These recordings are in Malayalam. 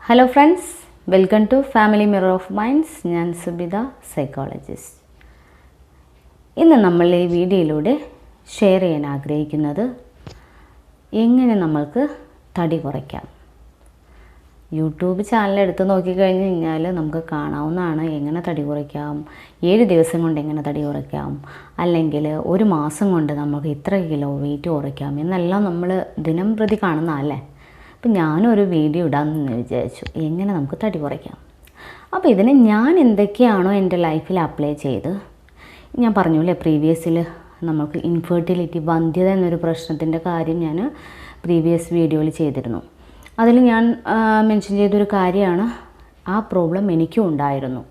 Hello friends, welcome to family mirror of minds. ഞാൻ സുബിത, സൈക്കോളജിസ്റ്റ്. ഇന്ന് നമ്മൾ ഈ വീഡിയോയിലൂടെ ഷെയർ ചെയ്യാൻ ആഗ്രഹിക്കുന്നത് എങ്ങനെ നമ്മൾക്ക് തടി കുറയ്ക്കാം. യൂട്യൂബ് ചാനൽ എടുത്ത് നോക്കിക്കഴിഞ്ഞ് കഴിഞ്ഞാൽ നമുക്ക് കാണാവുന്നതാണ് എങ്ങനെ തടി കുറയ്ക്കാം, 7 ദിവസം കൊണ്ട് എങ്ങനെ തടി കുറയ്ക്കാം, അല്ലെങ്കിൽ ഒരു മാസം കൊണ്ട് നമുക്ക് ഇത്ര കിലോ വെയിറ്റ് കുറയ്ക്കാം എന്നെല്ലാം നമ്മൾ ദിനം പ്രതി കാണുന്നതല്ലേ. അപ്പം ഞാനൊരു വീഡിയോ ഇടാമെന്ന് വിചാരിച്ചു, എങ്ങനെ നമുക്ക് തടി കുറയ്ക്കാം. അപ്പോൾ ഇതിന് ഞാൻ എന്തൊക്കെയാണോ എൻ്റെ ലൈഫിൽ അപ്ലൈ ചെയ്ത്, ഞാൻ പറഞ്ഞില്ലേ പ്രീവിയസിൽ നമുക്ക് ഇൻഫെർട്ടിലിറ്റി, വന്ധ്യത എന്നൊരു പ്രശ്നത്തിൻ്റെ കാര്യം ഞാൻ പ്രീവിയസ് വീഡിയോയിൽ ചെയ്തിരുന്നു. അതിൽ ഞാൻ മെൻഷൻ ചെയ്തൊരു കാര്യമാണ്, ആ പ്രോബ്ലം എനിക്കും ഉണ്ടായിരുന്നു.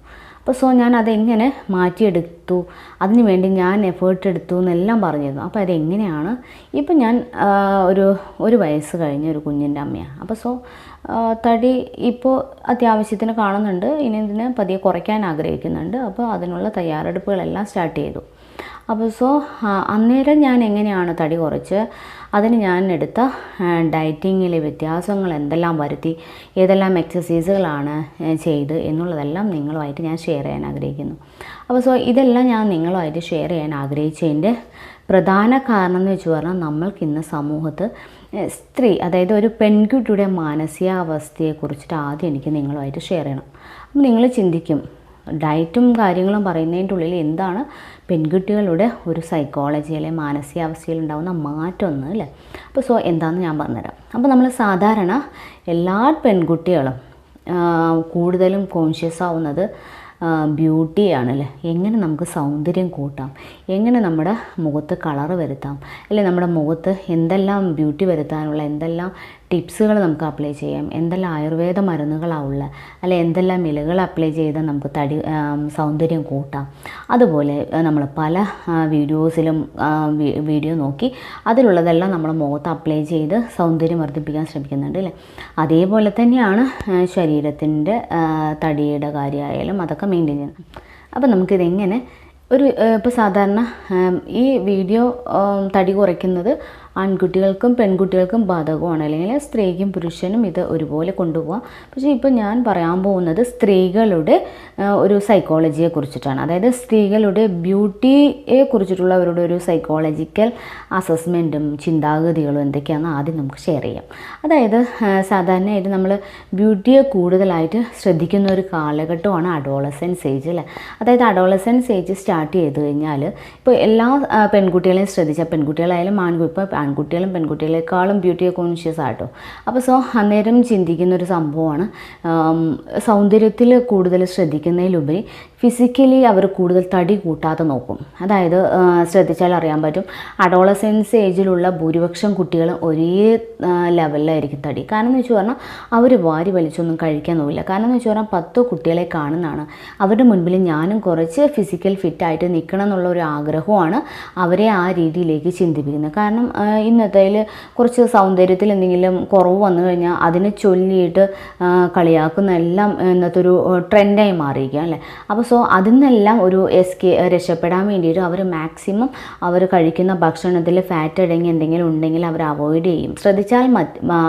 അപ്പോൾ ഞാൻ അതെങ്ങനെ മാറ്റിയെടുത്തു, അതിന് വേണ്ടി ഞാൻ എഫേർട്ട് എടുത്തു എന്നെല്ലാം പറഞ്ഞിരുന്നു. അപ്പോൾ അതെങ്ങനെയാണ്, ഇപ്പം ഞാൻ ഒരു വയസ്സ് കഴിഞ്ഞ ഒരു കുഞ്ഞിൻ്റെ അമ്മയാണ്. അപ്പോൾ തടി ഇപ്പോൾ അത്യാവശ്യത്തിന് കാണുന്നുണ്ട്, ഇനി ഇതിനെ പതിയെ കുറയ്ക്കാൻ ആഗ്രഹിക്കുന്നുണ്ട്. അപ്പോൾ അതിനുള്ള തയ്യാറെടുപ്പുകളെല്ലാം സ്റ്റാർട്ട് ചെയ്തു. അപ്പോൾ അന്നേരം ഞാൻ എങ്ങനെയാണ് തടി കുറച്ച്, അതിന് ഞാൻ എടുത്ത ഡയറ്റിങ്ങിലെ വ്യത്യാസങ്ങൾ എന്തെല്ലാം വരുത്തി, ഏതെല്ലാം എക്സസൈസുകളാണ് ചെയ്ത് എന്നുള്ളതെല്ലാം നിങ്ങളുമായിട്ട് ഞാൻ ഷെയർ ചെയ്യാൻ ആഗ്രഹിക്കുന്നു. അപ്പോൾ ഇതെല്ലാം ഞാൻ നിങ്ങളുമായിട്ട് ഷെയർ ചെയ്യാൻ ആഗ്രഹിച്ചതിൻ്റെ പ്രധാന കാരണം എന്ന് വെച്ച് പറഞ്ഞാൽ, നമ്മൾക്കിന്ന് സമൂഹത്ത് സ്ത്രീ, അതായത് ഒരു പെൺകുട്ടിയുടെ മാനസികാവസ്ഥയെക്കുറിച്ചിട്ട് ആദ്യം എനിക്ക് നിങ്ങളുമായിട്ട് ഷെയർ ചെയ്യണം. അപ്പോൾ നിങ്ങൾ ചിന്തിക്കും, ഡയറ്റും കാര്യങ്ങളും പറയുന്നതിൻ്റെ ഉള്ളിൽ എന്താണ് പെൺകുട്ടികളുടെ ഒരു സൈക്കോളജി അല്ലെങ്കിൽ മാനസികാവസ്ഥയിൽ ഉണ്ടാകുന്ന മാറ്റമൊന്നും അല്ലേ. അപ്പോൾ എന്താണെന്ന് ഞാൻ പറഞ്ഞുതരാം. അപ്പോൾ നമ്മൾ സാധാരണ എല്ലാ പെൺകുട്ടികളും കൂടുതലും കോൺഷ്യസ് ആവുന്നത് ബ്യൂട്ടിയാണല്ലേ. എങ്ങനെ നമുക്ക് സൗന്ദര്യം കൂട്ടാം, എങ്ങനെ നമ്മുടെ മുഖത്ത് കളറ് വരുത്താം, അല്ലെങ്കിൽ നമ്മുടെ മുഖത്ത് എന്തെല്ലാം ബ്യൂട്ടി വരുത്താനുള്ള എന്തെല്ലാം ടിപ്സുകൾ നമുക്ക് അപ്ലൈ ചെയ്യാം, എന്തെല്ലാം ആയുർവേദ മരുന്നുകളാണ് ഉള്ളത്, അല്ലെ എന്തെല്ലാം ഇലകൾ അപ്ലൈ ചെയ്താൽ നമുക്ക് സൗന്ദര്യം കൂട്ടാം. അതുപോലെ നമ്മൾ പല വീഡിയോസിലും വീഡിയോ നോക്കി അതിലുള്ളതെല്ലാം നമ്മുടെ മുഖത്ത് അപ്ലൈ ചെയ്ത് സൗന്ദര്യം വർദ്ധിപ്പിക്കാൻ ശ്രമിക്കുന്നുണ്ട് അല്ലേ. അതേപോലെ തന്നെയാണ് ശരീരത്തിൻ്റെ തടിയുടെ കാര്യമായാലും അതൊക്കെ മെയിൻറ്റെയിൻ ചെയ്യണം. അപ്പോൾ നമുക്കിതെങ്ങനെ ഇപ്പോൾ സാധാരണ ഈ വീഡിയോ തടി കുറയ്ക്കുന്നത് ആൺകുട്ടികൾക്കും പെൺകുട്ടികൾക്കും ബാധകമാണ്, അല്ലെങ്കിൽ സ്ത്രീക്കും പുരുഷനും ഇത് ഒരുപോലെ കൊണ്ടുപോകാം. പക്ഷേ ഇപ്പോൾ ഞാൻ പറയാൻ പോകുന്നത് സ്ത്രീകളുടെ ഒരു സൈക്കോളജിയെ കുറിച്ചിട്ടാണ്. അതായത് സ്ത്രീകളുടെ ബ്യൂട്ടിയെ കുറിച്ചിട്ടുള്ള അവരുടെ ഒരു സൈക്കോളജിക്കൽ അസസ്മെൻറ്റും ചിന്താഗതികളും എന്തൊക്കെയാണെന്ന് ആദ്യം നമുക്ക് ഷെയർ ചെയ്യാം. അതായത് സാധാരണയായിട്ട് നമ്മൾ ബ്യൂട്ടിയെ കൂടുതലായിട്ട് ശ്രദ്ധിക്കുന്ന ഒരു കാലഘട്ടമാണ് അഡോളസൻസ് ഏജ് അല്ലേ. അതായത് അഡോളസൻസ് ഏജ് സ്റ്റാർട്ട് ചെയ്ത് കഴിഞ്ഞാൽ ഇപ്പോൾ എല്ലാ പെൺകുട്ടികളെയും ശ്രദ്ധിച്ചാൽ, പെൺകുട്ടികളായാലും ഇപ്പോൾ ആൺകുട്ടികളും പെൺകുട്ടികളെക്കാളും ബ്യൂട്ടിയെ കോൺഷ്യസ് ആട്ടോ. അപ്പോൾ അന്നേരം ചിന്തിക്കുന്നൊരു സംഭവമാണ്, സൗന്ദര്യത്തിൽ കൂടുതൽ ശ്രദ്ധിക്കുന്നതിലുപരി ഫിസിക്കലി അവർ കൂടുതൽ തടി കൂട്ടാതെ നോക്കും. അതായത് ശ്രദ്ധിച്ചാൽ അറിയാൻ പറ്റും, അഡോളസൻസ് ഏജിലുള്ള ഭൂരിപക്ഷം കുട്ടികളും ഒരേ ലെവലിലായിരിക്കും തടി. കാരണം എന്ന് വെച്ച് പറഞ്ഞാൽ അവർ വാരി വലിച്ചൊന്നും കഴിക്കാൻ നോക്കില്ല. കാരണം എന്ന് വെച്ച് പറഞ്ഞാൽ 10 കുട്ടികളെ കാണുന്നതാണ്, അവരുടെ മുൻപിൽ ഞാനും കുറച്ച് ഫിസിക്കൽ ഫിറ്റായിട്ട് നിൽക്കണം എന്നുള്ള ഒരു ആഗ്രഹമാണ് അവരെ ആ രീതിയിലേക്ക് ചിന്തിപ്പിക്കുന്നത്. കാരണം ഇന്നത്തേൽ കുറച്ച് സൗന്ദര്യത്തിൽ എന്തെങ്കിലും കുറവ് വന്നു കഴിഞ്ഞാൽ അതിനെ ചൊല്ലിയിട്ട് കളിയാക്കുന്ന എല്ലാം ഇന്നത്തെ ഒരു ട്രെൻഡായി മാറിയിരിക്കുക അല്ലേ. അപ്പോൾ അതിൽ നിന്നെല്ലാം ഒരു രക്ഷപ്പെടാൻ വേണ്ടിയിട്ട് അവർ മാക്സിമം അവർ കഴിക്കുന്ന ഭക്ഷണത്തിൽ ഫാറ്റ് അടങ്ങി എന്തെങ്കിലും ഉണ്ടെങ്കിൽ അവർ അവോയ്ഡ് ചെയ്യും. ശ്രദ്ധിച്ചാൽ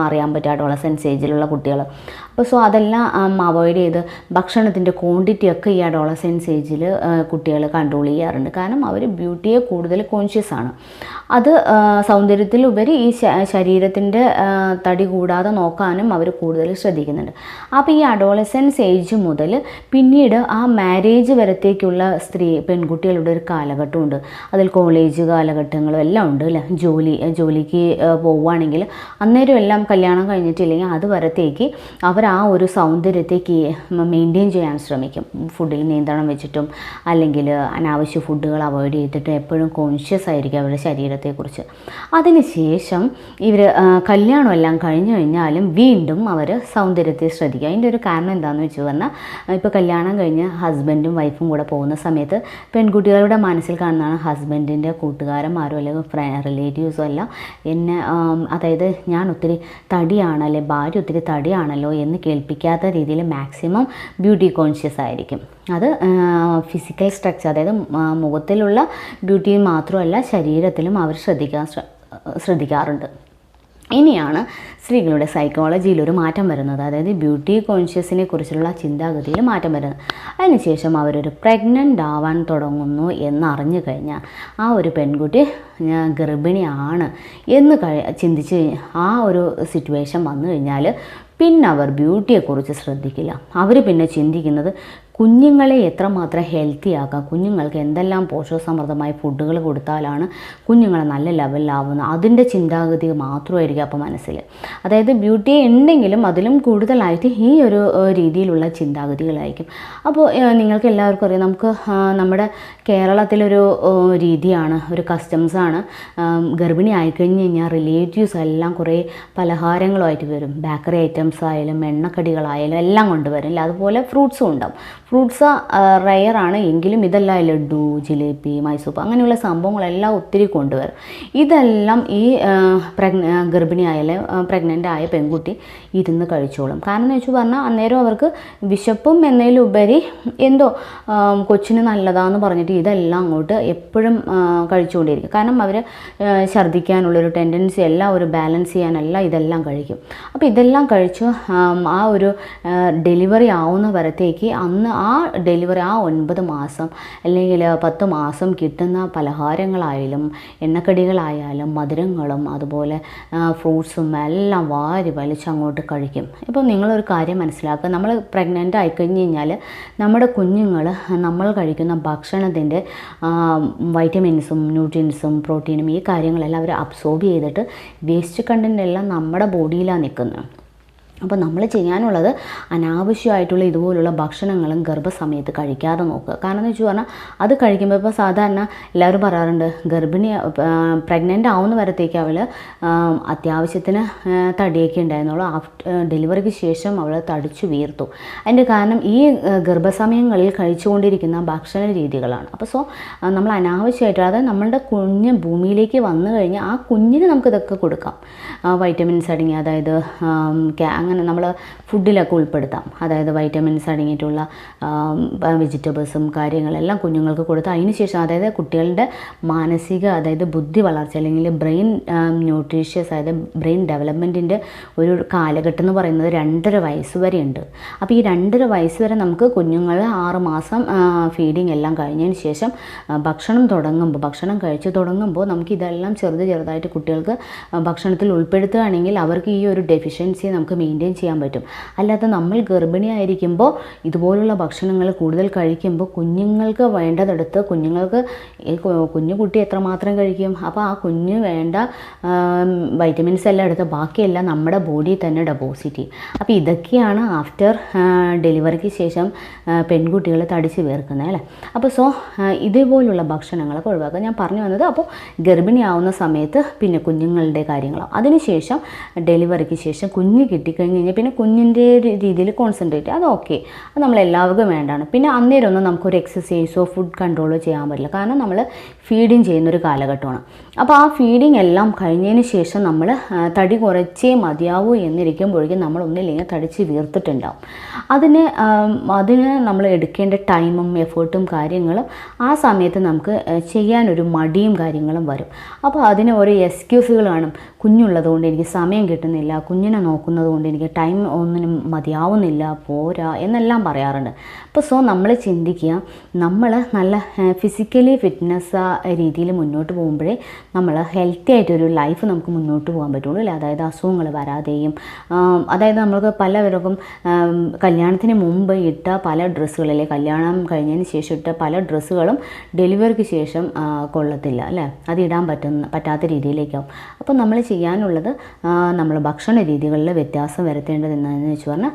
അറിയാൻ പറ്റും അഡോളസൻസ് ഏജിലുള്ള കുട്ടികൾ. അപ്പോൾ അതെല്ലാം അവോയ്ഡ് ചെയ്ത് ഭക്ഷണത്തിൻ്റെ ക്വാണ്ടിറ്റിയൊക്കെ ഈ അഡോളസൻസ് ഏജിൽ കുട്ടികൾ കൺട്രോൾ ചെയ്യാറുണ്ട്. കാരണം അവർ ബ്യൂട്ടിയെ കൂടുതൽ കോൺഷ്യസ് ആണ്. അത് സൗന്ദര്യത്തിലുപരി ഈ ശരീരത്തിൻ്റെ തടി കൂടാതെ നോക്കാനും അവർ കൂടുതൽ ശ്രദ്ധിക്കുന്നുണ്ട്. അപ്പോൾ ഈ അഡോളസൻസ് ഏജ് മുതൽ പിന്നീട് ആ മാരേജ് വരത്തേക്കുള്ള പെൺകുട്ടികളുടെ ഒരു കാലഘട്ടമുണ്ട്. അതിൽ കോളേജ് കാലഘട്ടങ്ങളും എല്ലാം ഉണ്ട് അല്ലേ. ജോലിക്ക് പോവുകയാണെങ്കിൽ അന്നേരം എല്ലാം കല്യാണം കഴിഞ്ഞിട്ടില്ലെങ്കിൽ അത് വരത്തേക്ക് അവർ ആ ഒരു സൗന്ദര്യത്തേക്ക് മെയിൻറ്റെയിൻ ചെയ്യാൻ ശ്രമിക്കും. ഫുഡിൽ നിയന്ത്രണം വെച്ചിട്ടും അല്ലെങ്കിൽ അനാവശ്യ ഫുഡുകൾ അവോയ്ഡ് ചെയ്തിട്ടും എപ്പോഴും കോൺഷ്യസ് ആയിരിക്കും അവരുടെ ശരീരത്തെക്കുറിച്ച്. അതിനുശേഷം ഇവർ കല്യാണമെല്ലാം കഴിഞ്ഞു കഴിഞ്ഞാലും വീണ്ടും അവർ സൗന്ദര്യത്തെ ശ്രദ്ധിക്കുക. അതിൻ്റെ ഒരു കാരണം എന്താണെന്ന് വെച്ച് പറഞ്ഞാൽ, ഇപ്പോൾ കല്യാണം കഴിഞ്ഞ് ഹസ്ബൻഡും വൈഫും കൂടെ പോകുന്ന സമയത്ത് പെൺകുട്ടികളുടെ മനസ്സിൽ കാണുന്നതാണ് ഹസ്ബൻഡിൻ്റെ കൂട്ടുകാരന്മാരോ അല്ലെങ്കിൽ റിലേറ്റീവ്സോ എല്ലാം എന്നെ, അതായത് ഞാൻ ഒത്തിരി തടിയാണല്ലേ, ഭാര്യ ഒത്തിരി തടിയാണല്ലോ എന്ന് കേൾപ്പിക്കാത്ത രീതിയിൽ മാക്സിമം ബ്യൂട്ടി കോൺഷ്യസ് ആയിരിക്കും. അത് ഫിസിക്കൽ സ്ട്രക്ചർ, അതായത് മുഖത്തിലുള്ള ബ്യൂട്ടി മാത്രമല്ല ശരീരത്തിലും അവർ ശ്രദ്ധിക്കാറുണ്ട്. ഇനിയാണ് സ്ത്രീകളുടെ സൈക്കോളജിയിൽ ഒരു മാറ്റം വരുന്നത്, അതായത് ബ്യൂട്ടി കോൺഷ്യസിനെ കുറിച്ചുള്ള ചിന്താഗതിയിൽ മാറ്റം വരുന്നത്. അതിനുശേഷം അവരൊരു പ്രഗ്നൻ്റ് ആവാൻ തുടങ്ങുന്നു എന്നറിഞ്ഞു കഴിഞ്ഞാൽ ആ ഒരു പെൺകുട്ടി ഗർഭിണിയാണ് എന്ന് ചിന്തിച്ച് ആ ഒരു സിറ്റുവേഷൻ വന്നു കഴിഞ്ഞാൽ പിന്നെ അവർ ബ്യൂട്ടിയെക്കുറിച്ച് ശ്രദ്ധിക്കില്ല. അവർ പിന്നെ ചിന്തിക്കുന്നത് കുഞ്ഞുങ്ങളെ എത്രമാത്രം ഹെൽത്തി ആക്കാം, കുഞ്ഞുങ്ങൾക്ക് എന്തെല്ലാം പോഷകസമൃദ്ധമായ ഫുഡുകൾ കൊടുത്താലാണ് കുഞ്ഞുങ്ങളെ നല്ല ലെവലിലാവുന്നത്, അതിൻ്റെ ചിന്താഗതി മാത്രമായിരിക്കും അപ്പോൾ മനസ്സിൽ. അതായത് ബ്യൂട്ടി ഉണ്ടെങ്കിലും അതിലും കൂടുതലായിട്ട് ഈ ഒരു രീതിയിലുള്ള ചിന്താഗതികളായിരിക്കും. അപ്പോൾ നിങ്ങൾക്ക് എല്ലാവർക്കും അറിയാം, നമുക്ക് നമ്മുടെ കേരളത്തിലൊരു രീതിയാണ്, ഒരു കസ്റ്റംസാണ്, ഗർഭിണി ആയിക്കഴിഞ്ഞ് കഴിഞ്ഞാൽ റിലേറ്റീവ്സ് എല്ലാം കുറേ പലഹാരങ്ങളുമായിട്ട് വരും. ബേക്കറി ഐറ്റംസ് ആയാലും എണ്ണക്കടികളായാലും എല്ലാം കൊണ്ടുവരില്ല. അതുപോലെ ഫ്രൂട്ട്സും ഉണ്ടാവും. ഫ്രൂട്ട്സ് റയറാണ് എങ്കിലും ഇതെല്ലാം ലഡു, ജിലേബി, മൈസൂപ്പ് അങ്ങനെയുള്ള സംഭവങ്ങളെല്ലാം ഒത്തിരി കൊണ്ടുവരും. ഇതെല്ലാം ഈ ഗർഭിണിയായാലും പ്രഗ്നൻ്റ് ആയ പെൺകുട്ടി ഇരുന്ന് കഴിച്ചോളും. കാരണം എന്ന് വെച്ച് പറഞ്ഞാൽ അന്നേരം അവർക്ക് വിശപ്പും എന്നതിലുപരി എന്തോ കൊച്ചിന് നല്ലതാണെന്ന് പറഞ്ഞിട്ട് ഇതെല്ലാം അങ്ങോട്ട് എപ്പോഴും കഴിച്ചുകൊണ്ടിരിക്കും. കാരണം അവർ ഛർദ്ദിക്കാനുള്ളൊരു ടെൻഡൻസി എല്ലാം ഒരു ബാലൻസ് ചെയ്യാനെല്ലാം ഇതെല്ലാം കഴിക്കും. അപ്പോൾ ഇതെല്ലാം കഴിച്ചു ആ ഒരു ഡെലിവറി ആവുന്ന വരത്തേക്ക് അന്ന് ആ ഡെലിവറി ആ 9 മാസം അല്ലെങ്കിൽ 10 മാസം കിട്ടുന്ന പലഹാരങ്ങളായാലും എണ്ണക്കടികളായാലും മധുരങ്ങളും അതുപോലെ ഫ്രൂട്ട്സും എല്ലാം വാരി വലിച്ചങ്ങോട്ട് കഴിക്കും. ഇപ്പോൾ നിങ്ങളൊരു കാര്യം മനസ്സിലാക്കുക, നമ്മൾ പ്രഗ്നൻ്റ് ആയിക്കഴിഞ്ഞ് കഴിഞ്ഞാൽ നമ്മുടെ കുഞ്ഞുങ്ങൾ നമ്മൾ കഴിക്കുന്ന ഭക്ഷണത്തിൻ്റെ വൈറ്റമിൻസും ന്യൂട്രിയൻസും പ്രോട്ടീനും ഈ കാര്യങ്ങളെല്ലാം അവർ അബ്സോർബ് ചെയ്തിട്ട് വേസ്റ്റ് കണ്ടൻ്റ് എല്ലാം നമ്മുടെ ബോഡിയിലാണ് നിൽക്കുന്നത്. അപ്പോൾ നമ്മൾ ചെയ്യാനുള്ളത് അനാവശ്യമായിട്ടുള്ള ഇതുപോലുള്ള ഭക്ഷണങ്ങളും ഗർഭസമയത്ത് കഴിക്കാതെ നോക്കുക. കാരണം എന്ന് വെച്ച് പറഞ്ഞാൽ അത് കഴിക്കുമ്പോൾ ഇപ്പോൾ സാധാരണ എല്ലാവരും പറയാറുണ്ട് പ്രഗ്നൻ്റ് ആവുന്ന വരത്തേക്ക് അവൾ അത്യാവശ്യത്തിന് തടിയൊക്കെ ഉണ്ടായിരുന്നുള്ളൂ, ഡെലിവറിക്ക് ശേഷം അവൾ തടിച്ചു വീർത്തു. അതിൻ്റെ കാരണം ഈ ഗർഭസമയങ്ങളിൽ കഴിച്ചുകൊണ്ടിരിക്കുന്ന ഭക്ഷണ രീതികളാണ്. അപ്പോൾ നമ്മൾ അനാവശ്യമായിട്ട്, അതായത് നമ്മളുടെ കുഞ്ഞ് ഭൂമിയിലേക്ക് വന്നു കഴിഞ്ഞാൽ ആ കുഞ്ഞിന് നമുക്കിതൊക്കെ കൊടുക്കാം. വൈറ്റമിൻസ് അടങ്ങിയ, അതായത് അങ്ങനെ നമ്മൾ ഫുഡിലൊക്കെ ഉൾപ്പെടുത്താം. അതായത് വൈറ്റമിൻസ് അടങ്ങിയിട്ടുള്ള വെജിറ്റബിൾസും കാര്യങ്ങളെല്ലാം കുഞ്ഞുങ്ങൾക്ക് കൊടുത്ത് അതിന് ശേഷം, അതായത് കുട്ടികളുടെ മാനസിക, അതായത് ബുദ്ധി വളർച്ച അല്ലെങ്കിൽ ബ്രെയിൻ ന്യൂട്രീഷ്യസ്, അതായത് ബ്രെയിൻ ഡെവലപ്മെൻറ്റിൻ്റെ ഒരു കാലഘട്ടം എന്ന് പറയുന്നത് 2.5 വയസ്സ് വരെ ഉണ്ട്. അപ്പോൾ ഈ 2.5 വയസ്സ് വരെ നമുക്ക് കുഞ്ഞുങ്ങൾ 6 മാസം ഫീഡിങ് എല്ലാം കഴിഞ്ഞതിന് ശേഷം ഭക്ഷണം കഴിച്ച് തുടങ്ങുമ്പോൾ നമുക്ക് ഇതെല്ലാം ചെറുതായിട്ട് കുട്ടികൾക്ക് ഭക്ഷണത്തിൽ ഉൾപ്പെടുത്തുകയാണെങ്കിൽ അവർക്ക് ഈ ഒരു ഡെഫിഷ്യൻസി നമുക്ക് മെയിൻറ്റെയിൻ ചെയ്യാൻ പറ്റും. അല്ലാതെ നമ്മൾ ഗർഭിണിയായിരിക്കുമ്പോൾ ഇതുപോലുള്ള ഭക്ഷണങ്ങൾ കൂടുതൽ കഴിക്കുമ്പോൾ കുഞ്ഞുങ്ങൾക്ക് വേണ്ടതെടുത്ത് കുഞ്ഞു കുട്ടി എത്രമാത്രം കഴിക്കും, അപ്പോൾ ആ കുഞ്ഞ് വേണ്ട വൈറ്റമിൻസ് എല്ലാം എടുത്ത് ബാക്കിയെല്ലാം നമ്മുടെ ബോഡിയിൽ തന്നെ ഡെപ്പോസിറ്റ് ചെയ്യും. അപ്പോൾ ഇതൊക്കെയാണ് ആഫ്റ്റർ ഡെലിവറിക്ക് ശേഷം പെൺകുട്ടികൾ തടിച്ച് വീർക്കുന്നത് അല്ലേ. അപ്പോൾ ഇതേപോലുള്ള ഭക്ഷണങ്ങളൊക്കെ ഒഴിവാക്കുക. ഞാൻ പറഞ്ഞു വന്നത് അപ്പോൾ ഗർഭിണിയാവുന്ന സമയത്ത് പിന്നെ കുഞ്ഞുങ്ങളുടെ കാര്യങ്ങളാണ്. അതിനുശേഷം ഡെലിവറിക്ക് ശേഷം കുഞ്ഞ് കിട്ടിക്കഴിഞ്ഞ് കഴിഞ്ഞാൽ പിന്നെ കുഞ്ഞിൻ്റെ രീതിയിൽ കോൺസെൻട്രേറ്റ്, അത് ഓക്കെ, അത് നമ്മളെല്ലാവർക്കും വേണ്ടതാണ്. പിന്നെ അന്നേരമൊന്നും നമുക്കൊരു എക്സസൈസോ ഫുഡ് കൺട്രോളോ ചെയ്യാൻ പറ്റില്ല. കാരണം നമ്മൾ ഫീഡിങ് ചെയ്യുന്നൊരു കാലഘട്ടമാണ്. അപ്പോൾ ആ ഫീഡിങ് എല്ലാം കഴിഞ്ഞതിന് ശേഷം നമ്മൾ തടി കുറച്ചേ മതിയാവൂ എന്നിരിക്കുമ്പോഴേക്കും നമ്മൾ ഒന്നില്ലെങ്കിൽ തടിച്ച് വീർത്തിട്ടുണ്ടാവും. അതിന് നമ്മൾ എടുക്കേണ്ട ടൈമും എഫേർട്ടും കാര്യങ്ങളും ആ സമയത്ത് നമുക്ക് ചെയ്യാനൊരു മടിയും കാര്യങ്ങളും വരും. അപ്പോൾ അതിന് ഓരോ എക്സ്ക്യൂസുകൾ കാണും. കുഞ്ഞുള്ളതുകൊണ്ട് എനിക്ക് സമയം കിട്ടുന്നില്ല, കുഞ്ഞിനെ നോക്കുന്നത് കൊണ്ട് എനിക്ക് ടൈം ഒന്നിനും മതിയാവുന്നില്ല, പോരാ എന്നെല്ലാം പറയാറുണ്ട്. അപ്പോൾ നമ്മൾ ചിന്തിക്കുക, നമ്മൾ നല്ല ഫിസിക്കലി ഫിറ്റ്നസ് രീതിയിൽ മുന്നോട്ട് പോകുമ്പോഴേ നമ്മൾ ഹെൽത്തി ആയിട്ടൊരു ലൈഫ് നമുക്ക് മുന്നോട്ട് പോകാൻ പറ്റുള്ളൂ അല്ലേ. അതായത് അസുഖങ്ങൾ വരാതെയും, അതായത് നമ്മൾക്ക് പലവർക്കും കല്യാണത്തിന് മുമ്പ് ഇട്ട പല ഡ്രസ്സുകളല്ലേ, കല്യാണം കഴിഞ്ഞതിന് ശേഷം ഇട്ട പല ഡ്രസ്സുകളും ഡെലിവറിക്ക് ശേഷം കൊള്ളത്തില്ല അല്ലേ, അത് ഇടാൻ പറ്റാത്ത രീതിയിലേക്കാവും. അപ്പോൾ നമ്മൾ ചെയ്യാനുള്ളത് നമ്മൾ ഭക്ഷണ രീതികളിൽ വ്യത്യാസം വരുത്തേണ്ടത് എന്താണെന്ന് വെച്ച് പറഞ്ഞാൽ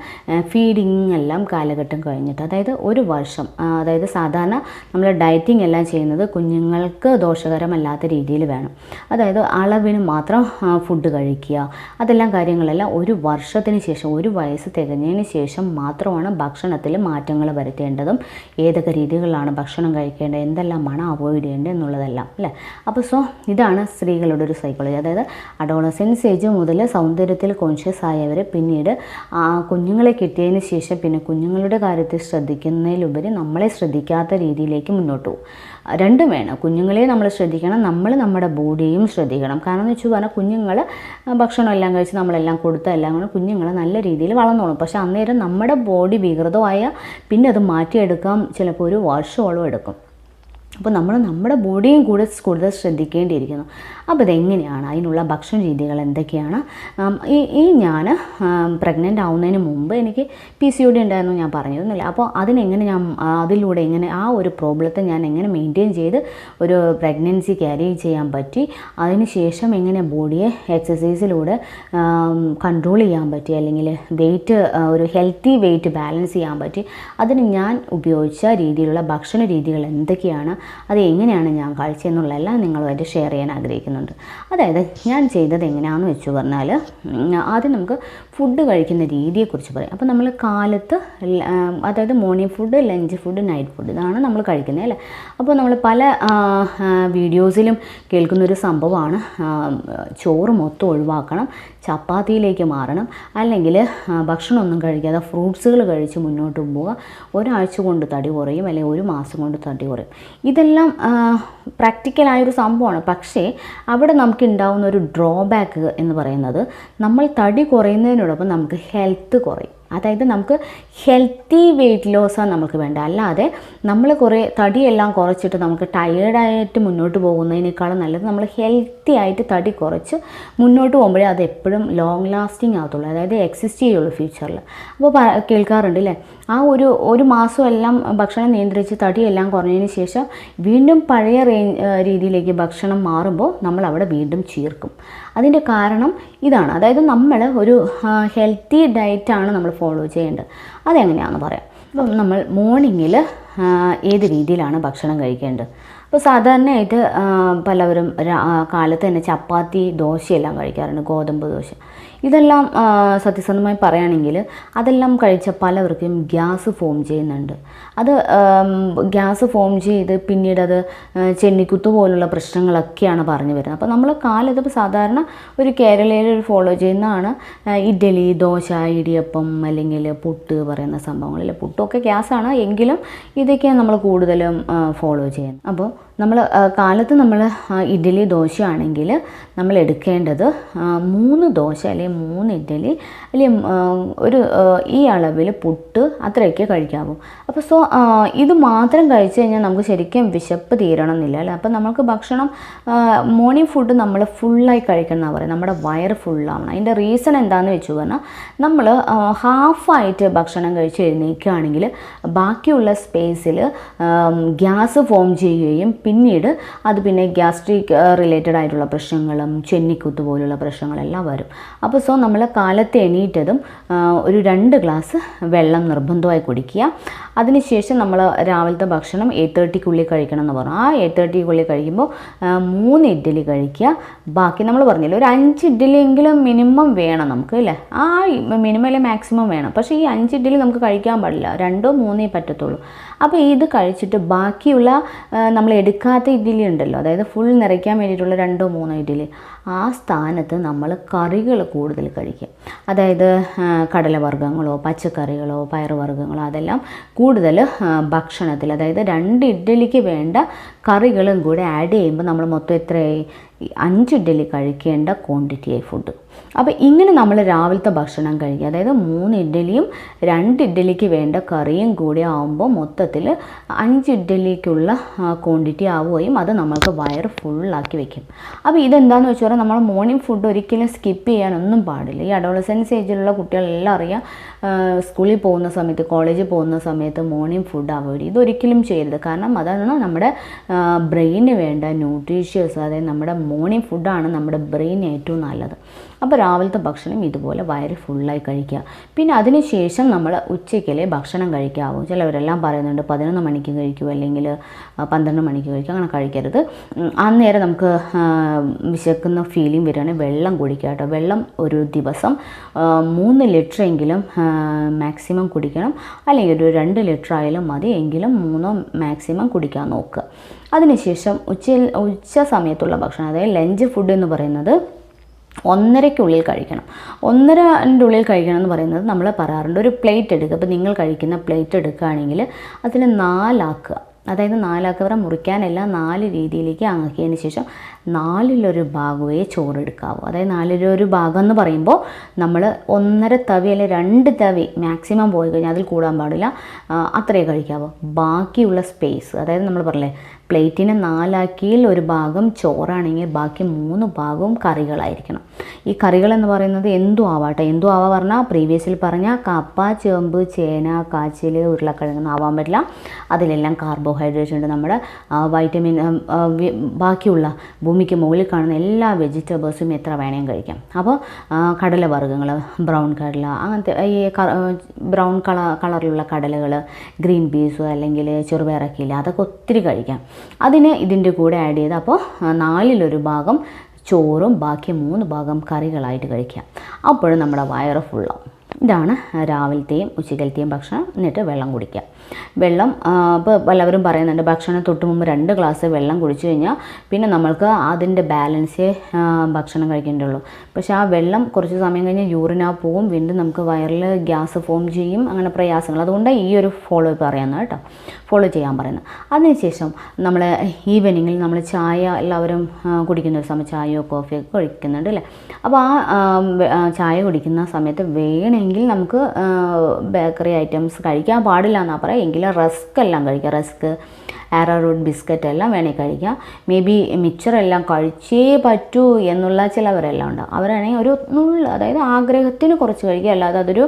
ഫീഡിങ് എല്ലാം കാലഘട്ടം കഴിഞ്ഞിട്ട്, അതായത് ഒരു വർഷം, അതായത് സാധാരണ നമ്മൾ ഡയറ്റിംഗ് എല്ലാം ചെയ്യുന്നത് കുഞ്ഞുങ്ങൾക്ക് ദോഷകരമല്ലാത്ത രീതിയിൽ വേണം. അതായത് അളവിന് മാത്രം ഫുഡ് കഴിക്കുക, അതെല്ലാം കാര്യങ്ങളെല്ലാം ഒരു വർഷത്തിന് ശേഷം, 1 വയസ്സ് തികഞ്ഞതിന് ശേഷം മാത്രമാണ് ഭക്ഷണത്തിൽ മാറ്റങ്ങൾ വരുത്തേണ്ടതും ഏതൊക്കെ രീതികളിലാണ് ഭക്ഷണം കഴിക്കേണ്ടത്, എന്തെല്ലാമാണ് അവോയ്ഡ് ചെയ്യേണ്ടത് എന്നുള്ളതെല്ലാം അല്ലേ. അപ്പോൾ ഇതാണ് സ്ത്രീകളുടെ ഒരു സൈക്കോളജി. അതായത് അഡോളസെൻസ് ഏജ് മുതൽ സൗന്ദര്യത്തിൽ കോൺഷ്യസ് ആയവർ പിന്നീട് കുഞ്ഞുങ്ങളെ കിട്ടിയതിന് ശേഷം പിന്നെ കുഞ്ഞുങ്ങളുടെ കാര്യത്തിൽ ശ്രദ്ധിക്കുന്നതിലുപരി നമ്മളെ ശ്രദ്ധിക്കാത്ത രീതിയിലേക്ക് മുന്നോട്ട് പോകും. രണ്ടും വേണം. കുഞ്ഞുങ്ങളെ നമ്മൾ ശ്രദ്ധിക്കണം, നമ്മൾ നമ്മുടെ ബോഡിയും ശ്രദ്ധിക്കണം. കാരണം എന്ന് വെച്ച് പറഞ്ഞാൽ കുഞ്ഞുങ്ങൾ ഭക്ഷണം എല്ലാം കഴിച്ച് നമ്മളെല്ലാം കൊടുത്ത എല്ലാം കൊണ്ട് കുഞ്ഞുങ്ങൾ നല്ല രീതിയിൽ വളർന്നോളും. പക്ഷേ അന്നേരം നമ്മുടെ ബോഡി വികൃതമായാൽ പിന്നെ അത് മാറ്റിയെടുക്കാൻ ചിലപ്പോൾ ഒരു വർഷമോളം എടുക്കും. അപ്പോൾ നമ്മൾ നമ്മുടെ ബോഡിയും കൂടെ കൂടുതൽ ശ്രദ്ധിക്കേണ്ടിയിരിക്കുന്നു. അപ്പോൾ ഇതെങ്ങനെയാണ്, അതിനുള്ള ഭക്ഷണ രീതികൾ എന്തൊക്കെയാണ്? ഞാൻ പ്രഗ്നൻ്റ് ആവുന്നതിന് മുമ്പ് എനിക്ക് PCOD ഉണ്ടായിരുന്നു, ഞാൻ പറഞ്ഞിരുന്നില്ല. അപ്പോൾ അതിലൂടെ എങ്ങനെ ആ ഒരു പ്രോബ്ലത്തെ ഞാൻ എങ്ങനെ മെയിൻറ്റെയിൻ ചെയ്ത് ഒരു പ്രഗ്നൻസി ക്യാരി ചെയ്യാൻ പറ്റി, അതിന് ശേഷം എങ്ങനെ ബോഡിയെ എക്സസൈസിലൂടെ കൺട്രോൾ ചെയ്യാൻ പറ്റി, അല്ലെങ്കിൽ ഒരു ഹെൽത്തി വെയിറ്റ് ബാലൻസ് ചെയ്യാൻ പറ്റി, അതിന് ഞാൻ ഉപയോഗിച്ച രീതിയിലുള്ള ഭക്ഷണ രീതികൾ എന്തൊക്കെയാണ്, അത് എങ്ങനെയാണ് ഞാൻ കഴിച്ചതെന്നുള്ളതെല്ലാം നിങ്ങളുമായിട്ട് ഷെയർ ചെയ്യാൻ ആഗ്രഹിക്കുന്നുണ്ട്. അതായത് ഞാൻ ചെയ്തത് എങ്ങനെയാണെന്ന് വെച്ച് പറഞ്ഞാൽ, ആദ്യം നമുക്ക് ഫുഡ് കഴിക്കുന്ന രീതിയെക്കുറിച്ച് പറയാം. അപ്പോൾ നമ്മൾ കാലത്ത്, അതായത് morning food, lunch food, night food, ഇതാണ് നമ്മൾ കഴിക്കുന്നത് അല്ലേ. അപ്പോൾ നമ്മൾ പല വീഡിയോസിലും കേൾക്കുന്നൊരു സംഭവമാണ് ചോറ് മൊത്തം ഒഴിവാക്കണം, ചപ്പാത്തിയിലേക്ക് മാറണം, അല്ലെങ്കിൽ ഭക്ഷണമൊന്നും കഴിക്കാതെ ഫ്രൂട്ട്സുകൾ കഴിച്ച് മുന്നോട്ട് പോവുക, ഒരാഴ്ച കൊണ്ട് തടി കുറയും, അല്ലെങ്കിൽ ഒരു മാസം കൊണ്ട് തടി കുറയും. ഇതെല്ലാം പ്രാക്ടിക്കലായൊരു സംഭവമാണ്. പക്ഷേ അവിടെ നമുക്ക് ഉണ്ടാകുന്ന ഒരു ഡ്രോബാക്ക് എന്ന് പറയുന്നത്, നമ്മൾ തടി കുറയുന്നതിനോടൊപ്പം നമുക്ക് ഹെൽത്ത് കുറയും. അതായത് നമുക്ക് ഹെൽത്തി വെയിറ്റ് ലോസാണ് നമുക്ക് വേണ്ട. അല്ലാതെ നമ്മൾ കുറേ തടിയെല്ലാം കുറച്ചിട്ട് നമുക്ക് ടയേർഡായിട്ട് മുന്നോട്ട് പോകുന്നതിനേക്കാളും നല്ലത് നമ്മൾ ഹെൽത്തി ആയിട്ട് തടി കുറച്ച് മുന്നോട്ട് പോകുമ്പോഴേ അത് എപ്പോഴും ലോങ് ലാസ്റ്റിംഗ് ആകത്തുള്ളൂ, അതായത് എക്സിസ്റ്റ് ചെയ്യുള്ളൂ ഫ്യൂച്ചറിൽ. അപ്പോൾ കേൾക്കാറുണ്ട് അല്ലേ, ആ ഒരു മാസം എല്ലാം ഭക്ഷണം നിയന്ത്രിച്ച് തടിയെല്ലാം കുറഞ്ഞതിന് ശേഷം വീണ്ടും പഴയ രീതിയിലേക്ക് ഭക്ഷണം മാറുമ്പോൾ നമ്മൾ അവിടെ വീണ്ടും ചീർക്കും. അതിൻ്റെ കാരണം ഇതാണ്. അതായത് നമ്മൾ ഒരു ഹെൽത്തി ഡയറ്റാണ് നമ്മൾ ഫോളോ ചെയ്യേണ്ടത്. അതെങ്ങനെയാണെന്ന് പറയാം. അപ്പം നമ്മൾ മോർണിംഗിൽ ഏത് രീതിയിലാണ് ഭക്ഷണം കഴിക്കേണ്ടത്? അപ്പോൾ സാധാരണയായിട്ട് പലവരും കാലത്ത് തന്നെ ചപ്പാത്തി, ദോശയെല്ലാം കഴിക്കാറുണ്ട്, ഗോതമ്പ് ദോശ. ഇതെല്ലാം സത്യസന്ധമായി പറയുകയാണെങ്കിൽ അതെല്ലാം കഴിച്ച പലവർക്കും ഗ്യാസ് ഫോം ചെയ്യുന്നുണ്ട്. അത് ഗ്യാസ് ഫോം ചെയ്ത് പിന്നീട് അത് ചെന്നിക്കുത്ത് പോലുള്ള പ്രശ്നങ്ങളൊക്കെയാണ് പറഞ്ഞു വരുന്നത്. അപ്പോൾ നമ്മൾ കാലത്ത് ഇപ്പോൾ സാധാരണ ഒരു കേരളീയർ ഫോളോ ചെയ്യുന്നതാണ് ഇഡ്ഡലി, ദോശ, ഇടിയപ്പം, അല്ലെങ്കിൽ പുട്ട് പറയുന്ന സംഭവങ്ങളിൽ. പുട്ടൊക്കെ ഗ്യാസാണ്, എങ്കിലും ഇതൊക്കെയാണ് നമ്മൾ കൂടുതലും ഫോളോ ചെയ്യുന്നത്. അപ്പോൾ നമ്മൾ കാലത്ത് നമ്മൾ ഇഡ്ഡലി, ദോശയാണെങ്കിൽ നമ്മൾ എടുക്കേണ്ടത് 3 ദോശ അല്ലെങ്കിൽ 3 ഇഡ്ഡലി അല്ലെങ്കിൽ ഈ അളവിൽ പുട്ട്, അത്രയൊക്കെ കഴിക്കാവൂ. അപ്പോൾ ഇത് മാത്രം കഴിച്ച് കഴിഞ്ഞാൽ നമുക്ക് ശരിക്കും വിശപ്പ് തീരണമെന്നില്ല അല്ലേ. അപ്പോൾ നമുക്ക് ഭക്ഷണം മോർണിംഗ് ഫുഡ് നമ്മൾ ഫുള്ളായി കഴിക്കണം എന്നാണ് പറയുന്നത്, നമ്മുടെ വയറ് ഫുള്ളാവണം. അതിൻ്റെ റീസൺ എന്താണെന്ന് വെച്ച് പറഞ്ഞാൽ, നമ്മൾ ഹാഫായിട്ട് ഭക്ഷണം കഴിച്ച് എഴുന്നേൽക്കുകയാണെങ്കിൽ ബാക്കിയുള്ള സ്പേസിൽ ഗ്യാസ് ഫോം ചെയ്യുകയും പിന്നീട് അത് പിന്നെ ഗ്യാസ്ട്രിക് റിലേറ്റഡ് ആയിട്ടുള്ള പ്രശ്നങ്ങളും ചെന്നിക്കുത്ത് പോലുള്ള പ്രശ്നങ്ങളെല്ലാം വരും. അപ്പോൾ നമ്മൾ കാലത്ത് എണീറ്റതും ഒരു 2 ഗ്ലാസ് വെള്ളം നിർബന്ധമായി കുടിക്കുക. അതിനുശേഷം നമ്മൾ രാവിലത്തെ ഭക്ഷണം 8:30 കഴിക്കണം എന്ന് പറഞ്ഞു. ആ 8:30 കഴിക്കുമ്പോൾ 3 ഇഡ്ഡലി കഴിക്കുക. ബാക്കി നമ്മൾ പറഞ്ഞില്ല, ഒരു 5 ഇഡ്ഡലിയെങ്കിലും മിനിമം വേണം നമുക്ക് അല്ലേ. ആ മിനിമം അല്ലെ മാക്സിമം വേണം. പക്ഷേ ഈ 5 ഇഡ്ഡലി നമുക്ക് കഴിക്കാൻ പാടില്ല, 2 3 പറ്റത്തുള്ളൂ. അപ്പോൾ ഇത് കഴിച്ചിട്ട് ബാക്കിയുള്ള നമ്മൾ എടുക്കാത്ത ഇഡ്ഡലി ഉണ്ടല്ലോ, അതായത് ഫുൾ നിറയ്ക്കാൻ വേണ്ടിയിട്ടുള്ള 2 3 ഇഡ്ഡലി, ആ സ്ഥാനത്ത് നമ്മൾ കറികൾ കൂടുതൽ കഴിക്കുക. അതായത് കടലവർഗ്ഗങ്ങളോ പച്ചക്കറികളോ പയറുവർഗ്ഗങ്ങളോ അതെല്ലാം കൂടുതൽ ഭക്ഷണത്തിൽ, അതായത് 2 ഇഡ്ഡലിക്ക് വേണ്ട കറികളും കൂടെ ആഡ് ചെയ്യുമ്പോൾ നമ്മൾ മൊത്തം എത്രയായി? 5 ഇഡ്ഡലി കഴിക്കേണ്ട ക്വാണ്ടിറ്റിയായി ഫുഡ്. അപ്പോൾ ഇങ്ങനെ നമ്മൾ രാവിലത്തെ ഭക്ഷണം കഴിക്കുക. അതായത് 3 ഇഡ്ഡലിയും 2 ഇഡ്ഡലിക്ക് വേണ്ട കറിയും കൂടി ആകുമ്പോൾ മൊത്തത്തിൽ 5 ഇഡ്ഡലിക്കുള്ള ക്വാണ്ടിറ്റി ആവുകയും അത് നമ്മൾക്ക് വയറ് ഫുള്ളാക്കി വെക്കും. അപ്പോൾ ഇതെന്താണെന്ന് വെച്ചാൽ, നമ്മൾ മോർണിംഗ് ഫുഡ് ഒരിക്കലും സ്കിപ്പ് ചെയ്യാനൊന്നും പാടില്ല. ഈ അഡോളസെൻസ് ഏജിലുള്ള കുട്ടികളെല്ലാം അറിയാം, സ്കൂളിൽ പോകുന്ന സമയത്ത്, കോളേജിൽ പോകുന്ന സമയത്ത് മോർണിംഗ് ഫുഡ് അവോയ്ഡ് ചെയ്യും. ഇതൊരിക്കലും ചെയ്യരുത്. കാരണം അതാണ് നമ്മുടെ ബ്രെയിന് വേണ്ട ന്യൂട്രീഷ്യസ്, അതായത് നമ്മുടെ മോർണിംഗ് ഫുഡാണ് നമ്മുടെ ബ്രെയിൻ ഏറ്റവും നല്ലത്. അപ്പോൾ രാവിലത്തെ ഭക്ഷണം ഇതുപോലെ വയറ് ഫുള്ളായി കഴിക്കുക. പിന്നെ അതിനുശേഷം നമ്മൾ ഉച്ചയ്ക്കല്ലേ ഭക്ഷണം കഴിക്കാവൂ. ചിലവരെല്ലാം പറയുന്നുണ്ട് 11 മണിക്ക് കഴിക്കൂ അല്ലെങ്കിൽ 12 മണിക്ക് കഴിക്കുക. അങ്ങനെ കഴിക്കരുത്. അന്നേരം നമുക്ക് വിശക്കുന്ന ഫീലിംഗ് വരികയാണെങ്കിൽ വെള്ളം കുടിക്കുക കേട്ടോ. വെള്ളം ഒരു ദിവസം 3 ലിറ്ററെങ്കിലും മാക്സിമം കുടിക്കണം. അല്ലെങ്കിൽ ഒരു 2 ലിറ്റർ ആയാലും മതി, എങ്കിലും 3 മാക്സിമം കുടിക്കാൻ നോക്കുക. അതിനുശേഷം ഉച്ച സമയത്തുള്ള ഭക്ഷണം, അതായത് ലഞ്ച് ഫുഡ് എന്ന് പറയുന്നത് 1:30ക്കുള്ളിൽ കഴിക്കണം. 1:30ൻ്റെ ഉള്ളിൽ കഴിക്കണം എന്ന് പറയുന്നത് നമ്മൾ പറയാറുണ്ട്. ഒരു പ്ലേറ്റ് എടുക്കുക. അപ്പോൾ നിങ്ങൾ കഴിക്കുന്ന പ്ലേറ്റ് എടുക്കുകയാണെങ്കിൽ അതിന് 4 ആക്കുക. അതായത് 4 ആക്കുക മുറിക്കാനല്ല, 4 രീതിയിലേക്ക് ആക്കിയതിന് ശേഷം 4/1 ഭാഗമേ ചോറെടുക്കാവൂ. അതായത് 4/1 ഭാഗം എന്ന് പറയുമ്പോൾ നമ്മൾ 1.5 തവി അല്ലെങ്കിൽ 2 തവി മാക്സിമം പോയി കഴിഞ്ഞാൽ അതിൽ കൂടാൻ പാടില്ല, അത്രയേ കഴിക്കാവൂ. ബാക്കിയുള്ള സ്പേസ്, അതായത് നമ്മൾ പറഞ്ഞില്ലേ പ്ലേറ്റിനെ 4 ആക്കിയിൽ 1 ഭാഗം ചോറാണെങ്കിൽ ബാക്കി 3 ഭാഗവും കറികളായിരിക്കണം. ഈ കറികൾ എന്ന് പറയുന്നത് എന്തും ആവാട്ടെ, എന്തും ആവാ പറഞ്ഞാൽ പ്രീവിയസിൽ പറഞ്ഞ കപ്പ, ചേമ്പ്, ചേന, കാച്ചിൽ, ഉരുളക്കിഴങ്ങ് ആവാൻ പറ്റില്ല. അതിലെല്ലാം കാർബോഹൈഡ്രേറ്റ് ഉണ്ട്. നമ്മുടെ വൈറ്റമിൻ, ബാക്കിയുള്ള ഭൂമിക്ക് മുകളിൽ കാണുന്ന എല്ലാ വെജിറ്റബിൾസും എത്ര വേണേലും കഴിക്കാം. അപ്പോൾ കടലവർഗ്ഗങ്ങൾ, ബ്രൗൺ കടല, അങ്ങനത്തെ ഈ ബ്രൗൺ കളറിലുള്ള കടലകൾ, ഗ്രീൻ പീസ് അല്ലെങ്കിൽ ചെറുപയറൊക്കെയില്ല, അതൊക്കെ ഒത്തിരി കഴിക്കാം. അതിന് ഇതിൻ്റെ കൂടെ ആഡ് ചെയ്ത് അപ്പോൾ 4/1 ഭാഗം ചോറും ബാക്കി 3 ഭാഗം കറികളായിട്ട് കഴിക്കാം. അപ്പോഴും നമ്മുടെ വയറ് ഫുള്ളാവും. ഇതാണ് രാവിലത്തെയും ഉച്ചക്കലത്തെയും ഭക്ഷണം. എന്നിട്ട് വെള്ളം കുടിക്കുക. വെള്ളം ഇപ്പോൾ പലവരും പറയുന്നുണ്ട് ഭക്ഷണം തൊട്ട് മുമ്പ് 2 ഗ്ലാസ് വെള്ളം കുടിച്ചു കഴിഞ്ഞാൽ പിന്നെ നമ്മൾക്ക് അതിൻ്റെ ബാലൻസേ ഭക്ഷണം കഴിക്കേണ്ടുള്ളൂ. പക്ഷേ ആ വെള്ളം കുറച്ച് സമയം കഴിഞ്ഞ് യൂറിനാ പോവും, വീണ്ടും നമുക്ക് വയറിൽ ഗ്യാസ് ഫോം ചെയ്യും, അങ്ങനെ പ്രയാസങ്ങൾ. അതുകൊണ്ട് ഈ ഒരു ഫോളോ പറയുന്നത് കേട്ടോ, ഫോളോ ചെയ്യാൻ പറയുന്നത്. അതിനുശേഷം നമ്മൾ ഈവനിങ്ങിൽ നമ്മൾ ചായ എല്ലാവരും കുടിക്കുന്ന ഒരു സമയം ചായയോ കോഫിയോ കഴിക്കുന്നുണ്ട് അല്ലേ. അപ്പോൾ ആ ചായ കുടിക്കുന്ന സമയത്ത് വേണമെങ്കിൽ നമുക്ക് ബേക്കറി ഐറ്റംസ് കഴിക്കാൻ പാടില്ല എന്നാണ് പറയുക. എങ്കിലും റസ്ക് എല്ലാം കഴിക്കുക. റസ്ക്, ആരോറൂട്ട് ബിസ്ക്കറ്റ് എല്ലാം വേണമെങ്കിൽ കഴിക്കാം. മേ ബി മിച്ചറെല്ലാം കഴിച്ചേ പറ്റൂ എന്നുള്ള ചിലവരെല്ലാം ഉണ്ട്. അവരാണെങ്കിൽ ഒരു അതായത് ആഗ്രഹത്തിന് കുറച്ച് കഴിക്കുക, അല്ലാതെ അതൊരു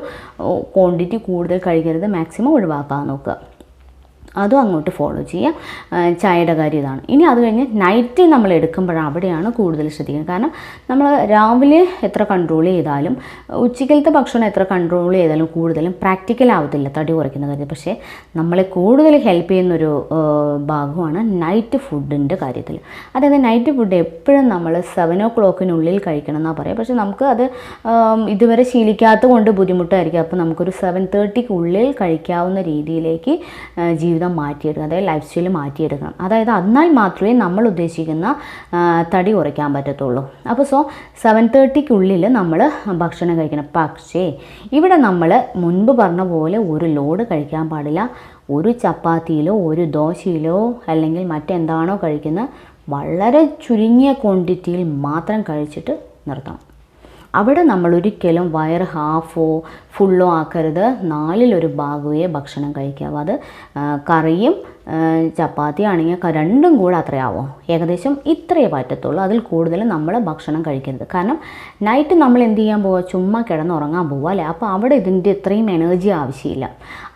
ക്വാണ്ടിറ്റി കൂടുതൽ കഴിക്കരുത്, മാക്സിമം ഒഴിവാക്കാൻ നോക്കുക. അതും അങ്ങോട്ട് ഫോളോ ചെയ്യാം. ചായയുടെ കാര്യം ഇതാണ്. ഇനി അത് കഴിഞ്ഞ് നൈറ്റ് നമ്മൾ എടുക്കുമ്പോഴാണ് അവിടെയാണ് കൂടുതൽ ശ്രദ്ധിക്കുന്നത്. കാരണം നമ്മൾ രാവിലെ എത്ര കൺട്രോൾ ചെയ്താലും ഉച്ചക്കലത്തെ ഭക്ഷണം എത്ര കൺട്രോൾ ചെയ്താലും കൂടുതലും പ്രാക്ടിക്കൽ ആവത്തില്ല തടി കുറയ്ക്കുന്ന കാര്യം. പക്ഷേ നമ്മളെ കൂടുതൽ ഹെൽപ്പ് ചെയ്യുന്നൊരു ഭാഗമാണ് നൈറ്റ് ഫുഡിൻ്റെ കാര്യത്തിൽ. അതായത് നൈറ്റ് ഫുഡ് എപ്പോഴും നമ്മൾ 7 o'clock കഴിക്കണം എന്നാണ് പറയുക. പക്ഷേ നമുക്ക് അത് ഇതുവരെ ശീലിക്കാത്തത് കൊണ്ട് ബുദ്ധിമുട്ടായിരിക്കും. അപ്പോൾ നമുക്കൊരു 7:30 കഴിക്കാവുന്ന രീതിയിലേക്ക് ജീവിതം മാറ്റിയെടുക്കുക, അതായത് ലൈഫ് സ്റ്റൈൽ മാറ്റിയെടുക്കണം. അതായത് എന്നാൽ മാത്രമേ നമ്മൾ ഉദ്ദേശിക്കുന്ന തടി കുറയ്ക്കാൻ പറ്റത്തുള്ളൂ. അപ്പോൾ 7:30 നമ്മൾ ഭക്ഷണം കഴിക്കണം. പക്ഷേ ഇവിടെ നമ്മൾ മുൻപ് പറഞ്ഞ പോലെ ഒരു ലോഡ് കഴിക്കാൻ പാടില്ല. ഒരു ചപ്പാത്തിയിലോ ഒരു ദോശയിലോ അല്ലെങ്കിൽ മറ്റെന്താണോ കഴിക്കുന്നത് വളരെ ചുരുങ്ങിയ ക്വാണ്ടിറ്റിയിൽ മാത്രം കഴിച്ചിട്ട് നിർത്തണം. അവിടെ നമ്മൾ ഒരിക്കലും വയറ് ഹാഫോ ഫുള്ളോ ആക്കരുത്. 4/1 ഭാഗമേ ഭക്ഷണം കഴിക്കാവൂ. അത് കറിയും ചപ്പാത്തി ആണെങ്കിൽ രണ്ടും കൂടെ അത്രയാവും. ഏകദേശം ഇത്രയേ പറ്റത്തുള്ളൂ. അതിൽ കൂടുതൽ നമ്മൾ ഭക്ഷണം കഴിക്കരുത്. കാരണം നൈറ്റ് നമ്മൾ എന്ത് ചെയ്യാൻ പോവുക, ചുമ്മാ കിടന്നുറങ്ങാൻ പോവുക അല്ലേ. അപ്പോൾ അവിടെ ഇതിൻ്റെ ഇത്രയും എനർജി ആവശ്യമില്ല.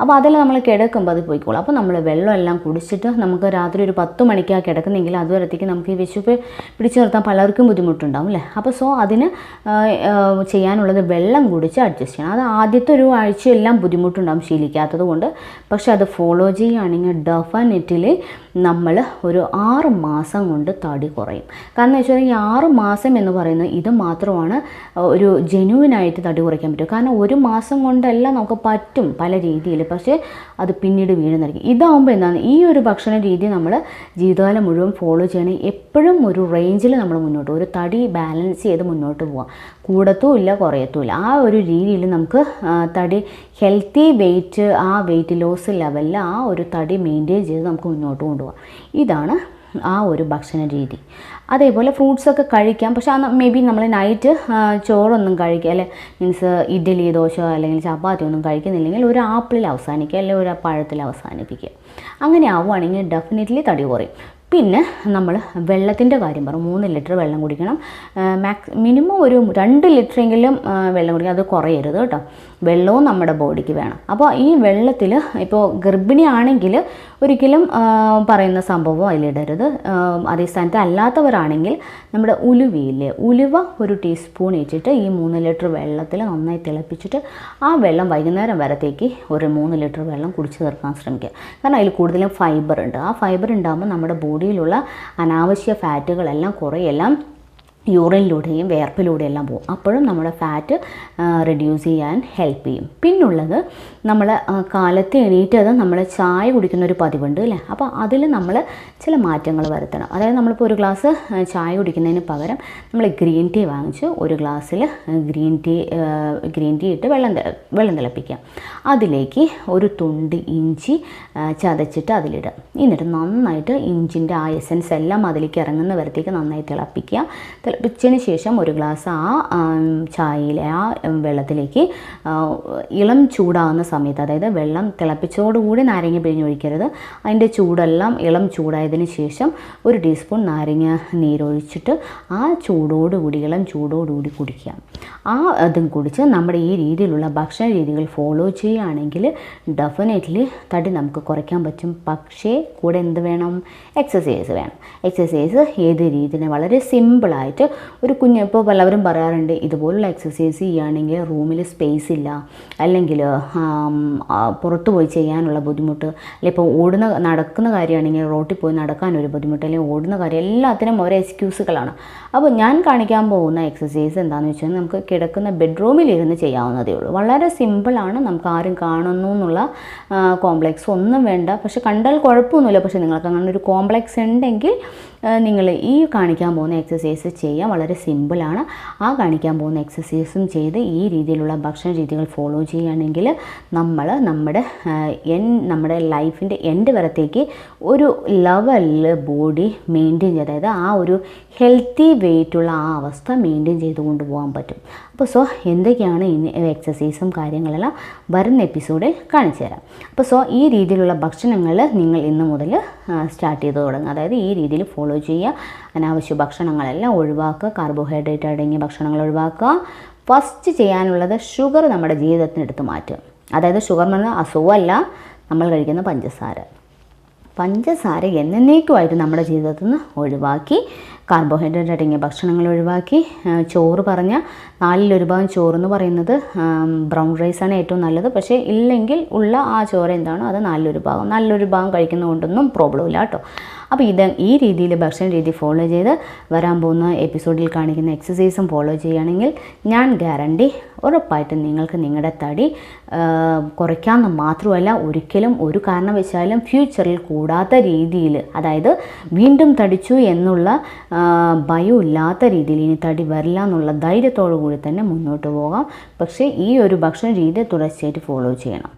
അപ്പോൾ അതിൽ നമ്മൾ കിടക്കുമ്പോൾ അത് പോയിക്കോളും. അപ്പോൾ നമ്മൾ വെള്ളം എല്ലാം കുടിച്ചിട്ട് നമുക്ക് രാത്രി ഒരു 10 മണിക്കാണ് കിടക്കുന്നെങ്കിൽ അതുവരത്തേക്ക് നമുക്ക് ഈ വിശപ്പ് പിടിച്ചു നിർത്താൻ പലർക്കും ബുദ്ധിമുട്ടുണ്ടാവും അല്ലേ. അപ്പോൾ അതിന് ചെയ്യാനുള്ളത് വെള്ളം കുടിച്ച് അഡ്ജസ്റ്റ് ചെയ്യണം. അത് ആദ്യത്തെ ഒരു ആഴ്ചയെല്ലാം ബുദ്ധിമുട്ടുണ്ടാകും ശീലിക്കാത്തത് കൊണ്ട്. പക്ഷെ അത് ഫോളോ ചെയ്യുകയാണെങ്കിൽ ഡെഫിനറ്റ്ലി നമ്മൾ ഒരു 6 മാസം കൊണ്ട് തടി കുറയും. കാരണം എന്ന് വെച്ചാൽ ഈ 6 മാസം എന്ന് പറയുന്നത് ഇത് മാത്രമാണ് ഒരു ജെന്യുവിനായിട്ട് തടി കുറയ്ക്കാൻ പറ്റും. കാരണം 1 മാസം കൊണ്ടല്ല നമുക്ക് പറ്റും പല രീതിയിൽ, പക്ഷേ അത് പിന്നീട് വീഴുന്നതായിരിക്കും. ഇതാകുമ്പോൾ എന്താണ്, ഈ ഒരു ഭക്ഷണ രീതി നമ്മൾ ജീവിതകാലം മുഴുവൻ ഫോളോ ചെയ്യണേ. എപ്പോഴും ഒരു റേഞ്ചിൽ നമ്മൾ മുന്നോട്ട് ഒരു തടി ബാലൻസ് ചെയ്ത് മുന്നോട്ട് പോവാം. കൂടത്തുമില്ല കുറയത്തുമില്ല. ആ ഒരു രീതിയിൽ നമുക്ക് തടി ഹെൽത്തി വെയിറ്റ്, ആ വെയിറ്റ് ലോസ് ലെവലിൽ ആ ഒരു തടി മെയിൻറ്റെയിൻ ചെയ്ത് നമുക്ക് മുന്നോട്ട് കൊണ്ടുപോകാം. ഇതാണ് ആ ഒരു ഭക്ഷണ രീതി. അതേപോലെ ഫ്രൂട്ട്സൊക്കെ കഴിക്കാം. പക്ഷേ മേ ബി നമ്മൾ നൈറ്റ് ചോറൊന്നും കഴിക്കുക അല്ലെ, മീൻസ് ഇഡ്ഡലി ദോശ അല്ലെങ്കിൽ ചപ്പാത്തി ഒന്നും കഴിക്കുന്നില്ലെങ്കിൽ ഒരു ആപ്പിളിൽ അവസാനിക്കുക അല്ലെങ്കിൽ ഒരു പഴത്തിൽ അവസാനിപ്പിക്കുക. അങ്ങനെ ആവുകയാണെങ്കിൽ ഡെഫിനറ്റ്ലി തടി കുറയും. പിന്നെ നമ്മൾ വെള്ളത്തിൻ്റെ കാര്യം പറഞ്ഞു. 3 ലിറ്റർ വെള്ളം കുടിക്കണം. മിനിമം ഒരു 2 ലിറ്ററെങ്കിലും വെള്ളം കുടിക്കണം. അത് കുറയരുത് കേട്ടോ. വെള്ളവും നമ്മുടെ ബോഡിക്ക് വേണം. അപ്പോൾ ഈ വെള്ളത്തിൽ ഇപ്പോൾ ഗർഭിണിയാണെങ്കിൽ ഒരിക്കലും പറയുന്ന സംഭവം അതിലിടരുത്. അതേ സ്ഥാനത്ത് അല്ലാത്തവരാണെങ്കിൽ നമ്മുടെ ഉലുവയില്ലേ, ഉലുവ ഒരു ടീസ്പൂൺ ഇട്ടിട്ട് ഈ 3 ലിറ്റർ വെള്ളത്തിൽ നന്നായി തിളപ്പിച്ചിട്ട് ആ വെള്ളം വൈകുന്നേരം വരത്തേക്ക് ഒരു 3 ലിറ്റർ വെള്ളം കുടിച്ച് തീർക്കാൻ ശ്രമിക്കുക. കാരണം അതിൽ കൂടുതലും ഫൈബർ ഉണ്ട്. ആ ഫൈബർ ഉണ്ടാകുമ്പോൾ നമ്മുടെ ബോഡിയിലുള്ള അനാവശ്യ ഫാറ്റുകളെല്ലാം കുറേയെല്ലാം യൂറിനിലൂടെയും വേർപ്പിലൂടെയും എല്ലാം പോകും. അപ്പോഴും നമ്മുടെ ഫാറ്റ് റെഡ്യൂസ് ചെയ്യാൻ ഹെൽപ്പ് ചെയ്യും. പിന്നുള്ളത് നമ്മൾ കാലത്ത് എണീറ്റത് നമ്മൾ ചായ കുടിക്കുന്ന ഒരു പതിവുണ്ട് അല്ലേ. അപ്പോൾ അതിൽ നമ്മൾ ചില മാറ്റങ്ങൾ വരുത്തണം. അതായത് നമ്മളിപ്പോൾ ഒരു ഗ്ലാസ് ചായ കുടിക്കുന്നതിന് പകരം നമ്മൾ ഗ്രീൻ ടീ വാങ്ങിച്ച് ഒരു ഗ്ലാസ്സിൽ ഗ്രീൻ ടീ ഇട്ട് വെള്ളം തിളപ്പിക്കുക. അതിലേക്ക് ഒരു തുണ്ട് ഇഞ്ചി ചതച്ചിട്ട് അതിലിടുക. എന്നിട്ട് നന്നായിട്ട് ഇഞ്ചിൻ്റെ ആ എസൻസ് എല്ലാം അതിലേക്ക് ഇറങ്ങുന്ന വരത്തേക്ക് നന്നായി തിളപ്പിക്കുക. തിളപ്പിച്ചതിന് ശേഷം ഒരു ഗ്ലാസ് ആ ചായയിലെ ആ വെള്ളത്തിലേക്ക് ഇളം ചൂടാകുന്ന സമയത്ത്, അതായത് വെള്ളം തിളപ്പിച്ചോടുകൂടി നാരങ്ങ പിഴിഞ്ഞൊഴിക്കരുത്, അതിൻ്റെ ചൂടെല്ലാം ഇളം ചൂടായതിന് ശേഷം ഒരു ടീസ്പൂൺ നാരങ്ങ നീരൊഴിച്ചിട്ട് ആ ചൂടോടുകൂടി ഇളം ചൂടോടുകൂടി കുടിക്കുക. അതും കുടിച്ച് നമ്മുടെ ഈ രീതിയിലുള്ള ഭക്ഷണ രീതികൾ ഫോളോ ചെയ്യുകയാണെങ്കിൽ ഡെഫിനറ്റ്ലി തടി നമുക്ക് കുറയ്ക്കാൻ പറ്റും. പക്ഷേ കൂടെ എന്ത് വേണം? എക്സസൈസ് വേണം. എക്സസൈസ് ഏത് രീതിയിൽ വളരെ സിമ്പിളായിട്ട് ഒരു ഇപ്പോൾ പലവരും പറയാറുണ്ട് ഇതുപോലുള്ള എക്സസൈസ് ചെയ്യുകയാണെങ്കിൽ റൂമിൽ സ്പേസ് ഇല്ല, അല്ലെങ്കിൽ പുറത്തു പോയി ചെയ്യാനുള്ള ബുദ്ധിമുട്ട്, അല്ലെങ്കിൽ ഇപ്പോൾ നടക്കുന്ന കാര്യമാണെങ്കിൽ റോട്ടിൽ പോയി നടക്കാനൊരു ബുദ്ധിമുട്ട്, അല്ലെങ്കിൽ ഓടുന്ന കാര്യം, എല്ലാത്തിനും ഓരോ എക്സ്ക്യൂസുകളാണ്. അപ്പോൾ ഞാൻ കാണിക്കാൻ പോകുന്ന എക്സസൈസ് എന്താണെന്ന് വെച്ചാൽ നമുക്ക് കിടക്കുന്ന ബെഡ്റൂമിലിരുന്ന് ചെയ്യാവുന്നതേ ഉള്ളൂ. വളരെ സിമ്പിളാണ്. നമുക്ക് ആരും കാണുന്നു എന്നുള്ള കോംപ്ലക്സ് ഒന്നും വേണ്ട. പക്ഷെ കണ്ടാൽ കുഴപ്പമൊന്നുമില്ല. പക്ഷേ നിങ്ങൾക്ക് അങ്ങനെ ഒരു കോംപ്ലക്സ് ഉണ്ടെങ്കിൽ നിങ്ങൾ ഈ കാണിക്കാൻ പോകുന്ന എക്സസൈസ് ചെയ്യാൻ വളരെ സിമ്പിളാണ്. ആ കാണിക്കാൻ പോകുന്ന എക്സസൈസും ചെയ്ത് ഈ രീതിയിലുള്ള ഭക്ഷണ രീതികൾ ഫോളോ ചെയ്യുകയാണെങ്കിൽ നമ്മൾ നമ്മുടെ ലൈഫിൻ്റെ എൻഡ് വരത്തേക്ക് ഒരു ലെവലിൽ ബോഡി മെയിൻറ്റെയിൻ ചെയ്ത്, അതായത് ആ ഒരു ഹെൽത്തി വെയിറ്റുള്ള ആ അവസ്ഥ മെയിൻറ്റെയിൻ ചെയ്ത് കൊണ്ടുപോകാൻ പറ്റും. അപ്പോൾ എന്തൊക്കെയാണ് ഇനി എക്സസൈസും കാര്യങ്ങളെല്ലാം വരുന്ന എപ്പിസോഡിൽ കാണിച്ചു തരാം. അപ്പോൾ ഈ രീതിയിലുള്ള ഭക്ഷണങ്ങൾ നിങ്ങൾ ഇന്ന് മുതൽ സ്റ്റാർട്ട് ചെയ്ത് തുടങ്ങുക. അതായത് ഈ രീതിയിൽ ഫോളോ ചെയ്യുക. അനാവശ്യ ഭക്ഷണങ്ങളെല്ലാം ഒഴിവാക്കുക. കാർബോഹൈഡ്രേറ്റ് അടങ്ങിയ ഭക്ഷണങ്ങൾ ഒഴിവാക്കുക. ഫസ്റ്റ് ചെയ്യാനുള്ളത് ഷുഗർ നമ്മുടെ ജീവിതത്തിനെടുത്ത് മാറ്റുക. അതായത് ഷുഗർ എന്ന് പറഞ്ഞാൽ അസുഖമല്ല, നമ്മൾ കഴിക്കുന്ന പഞ്ചസാര എന്നേക്കുമായിട്ട് നമ്മുടെ ജീവിതത്തിൽ നിന്ന് ഒഴിവാക്കി, കാർബോഹൈഡ്രേറ്റ് അടങ്ങിയ ഭക്ഷണങ്ങൾ ഒഴിവാക്കി, ചോറ് പറഞ്ഞാൽ 4 ഭാഗം ചോറെന്ന് പറയുന്നത് ബ്രൗൺ റൈസാണ് ഏറ്റവും നല്ലത്. പക്ഷേ ഇല്ലെങ്കിൽ ഉള്ള ആ ചോറ് എന്താണോ അത് 4 ഭാഗം കഴിക്കുന്നതുകൊണ്ടൊന്നും പ്രോബ്ലം ഇല്ല കേട്ടോ. അപ്പോൾ ഈ രീതിയിൽ ഭക്ഷണ രീതി ഫോളോ ചെയ്ത് വരാൻ പോകുന്ന എപ്പിസോഡിൽ കാണിക്കുന്ന എക്സസൈസും ഫോളോ ചെയ്യുകയാണെങ്കിൽ ഞാൻ ഗ്യാരണ്ടി ഉറപ്പായിട്ടും നിങ്ങൾക്ക് നിങ്ങളുടെ തടി കുറയ്ക്കാമെന്ന് മാത്രമല്ല, ഒരിക്കലും ഒരു കാരണവശാലും ഫ്യൂച്ചറിൽ കൂടാത്ത രീതിയിൽ, അതായത് വീണ്ടും തടിച്ചു എന്നുള്ള ഭയമില്ലാത്ത രീതിയിൽ ഇനി തടി വരില്ല എന്നുള്ള ധൈര്യത്തോടു കൂടി തന്നെ മുന്നോട്ട് പോകാം. പക്ഷേ ഈ ഒരു ഭക്ഷണ രീതി തുടർച്ചയായിട്ട് ഫോളോ ചെയ്യണം.